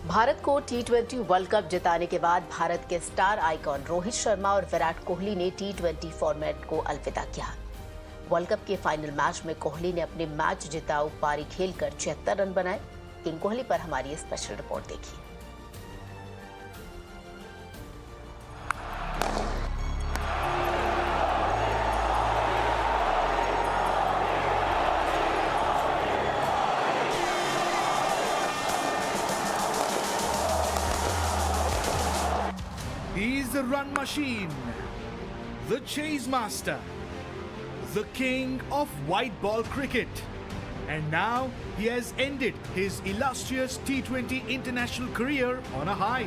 भारत को टी20 world cup जिताने के बाद भारत के स्टार आइकॉन रोहित शर्मा और विराट कोहली ने टी20 फॉर्मेट को अलविदा किया। वर्ल्ड कप के फाइनल मैच में कोहली ने अपने मैच जिताऊ पारी खेलकर 76 रन बनाए। किंग कोहली पर हमारी स्पेशल रिपोर्ट देखिए। He's the run machine, the chase master, the king of white ball cricket. And now he has ended his illustrious T20 international career on a high.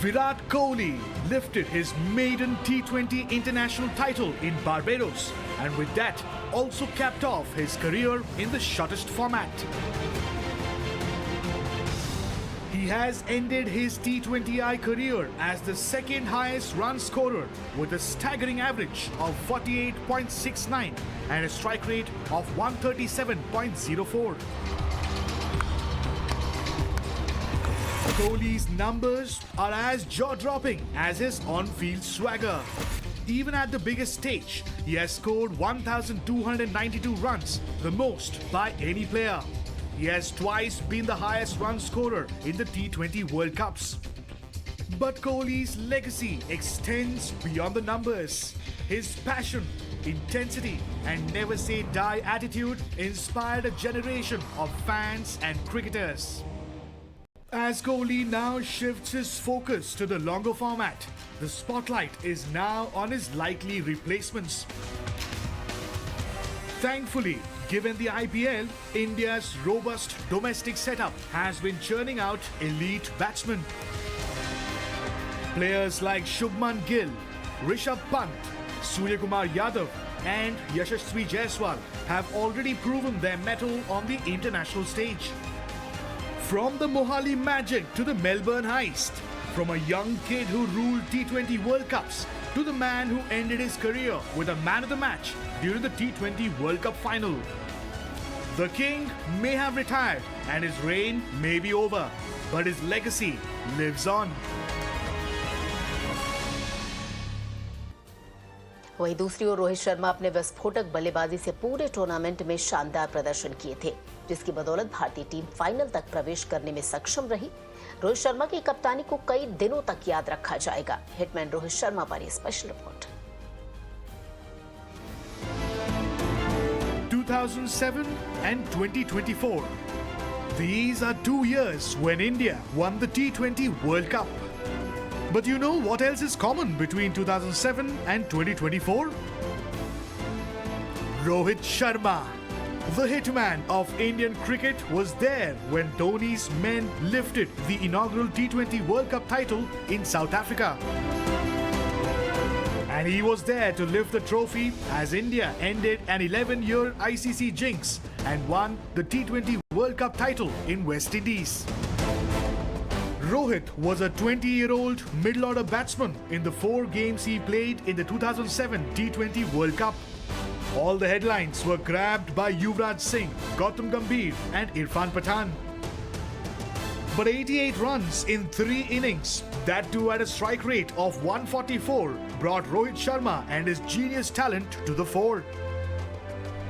Virat Kohli lifted his maiden T20 international title in Barbados, and with that also capped off his career in the shortest format. He has ended his T20I career as the second highest run scorer with a staggering average of 48.69 and a strike rate of 137.04. Kohli's numbers are as jaw-dropping as his on-field swagger. Even at the biggest stage, he has scored 1,292 runs, the most by any player. He has twice been the highest run scorer in the T20 World Cups. But Kohli's legacy extends beyond the numbers. His passion, intensity, and never say die attitude inspired a generation of fans and cricketers. As Kohli now shifts his focus to the longer format, the spotlight is now on his likely replacements. Thankfully, given the IPL, India's robust domestic setup has been churning out elite batsmen. Players like Shubman Gill, Rishabh Pant, Suryakumar Yadav and Yashasvi Jaiswal have already proven their mettle on the international stage. From the Mohali Magic to the Melbourne Heist, from a young kid who ruled T20 World Cups to the man who ended his career with a man of the match during the T20 World Cup final. The king may have retired and his reign may be over, but his legacy lives on. वहीं दूसरी ओर रोहित शर्मा अपने विस्फोटक बल्लेबाजी से पूरे tournament में शानदार प्रदर्शन किए थे, जिसकी बदौलत भारतीय टीम फाइनल तक प्रवेश करने में सक्षम रही। रोहित शर्मा की कप्तानी को कई दिनों तक याद रखा जाएगा। हिटमैन रोहित शर्मा पर ये special report. 2007 and 2024. These are 2 years when India won the T20 World Cup. But you know what else is common between 2007 and 2024? Rohit Sharma, the hitman of Indian cricket, was there when Dhoni's men lifted the inaugural T20 World Cup title in South Africa. And he was there to lift the trophy as India ended an 11-year ICC jinx and won the T20 World Cup title in West Indies. Rohit was a 20-year-old middle-order batsman in the 4 games he played in the 2007 T20 World Cup. All the headlines were grabbed by Yuvraj Singh, Gautam Gambhir and Irfan Pathan. But 88 runs in 3 innings, that too at a strike rate of 144, brought Rohit Sharma and his genius talent to the fore.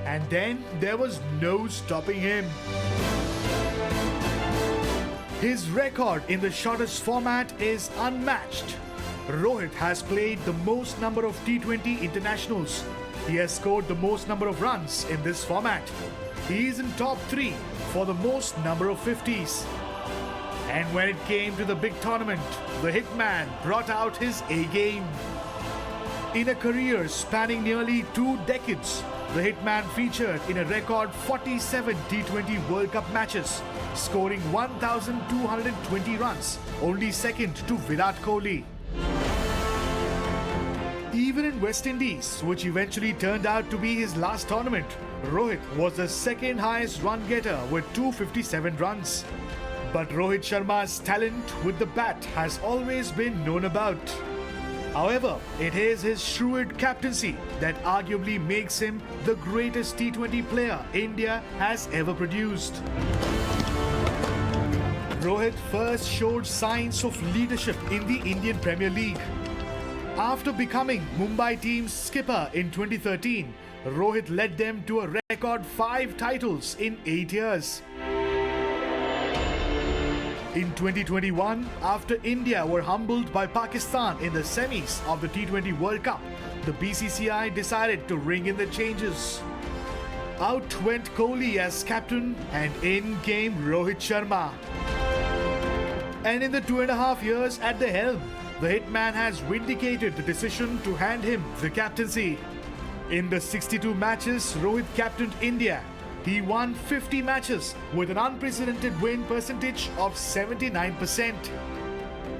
And then there was no stopping him. His record in the shortest format is unmatched. Rohit has played the most number of T20 internationals. He has scored the most number of runs in this format. He is in top 3 for the most number of 50s. And when it came to the big tournament, the hitman brought out his A-game. In a career spanning nearly 2 decades, the hitman featured in a record 47 T20 World Cup matches, scoring 1,220 runs, only second to Virat Kohli. Even in West Indies, which eventually turned out to be his last tournament, Rohit was the second highest run getter with 257 runs. But Rohit Sharma's talent with the bat has always been known about. However, it is his shrewd captaincy that arguably makes him the greatest T20 player India has ever produced. Rohit first showed signs of leadership in the Indian Premier League. After becoming Mumbai team's skipper in 2013, Rohit led them to a record 5 titles in 8 years. In 2021, after India were humbled by Pakistan in the semis of the T20 World Cup, the BCCI decided to ring in the changes. Out went Kohli as captain and in came Rohit Sharma. And in the 2.5 years at the helm, the hitman has vindicated the decision to hand him the captaincy. In the 62 matches Rohit captained India, he won 50 matches with an unprecedented win percentage of 79%.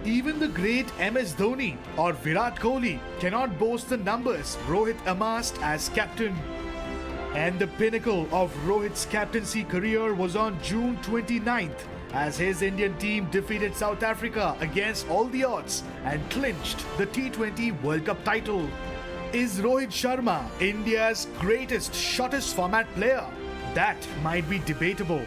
Even the great MS Dhoni or Virat Kohli cannot boast the numbers Rohit amassed as captain. And the pinnacle of Rohit's captaincy career was on June 29th as his Indian team defeated South Africa against all the odds and clinched the T20 World Cup title. Is Rohit Sharma India's greatest shortest format player? That might be debatable.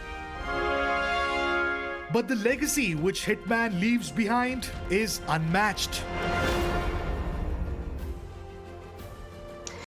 But the legacy which Hitman leaves behind is unmatched.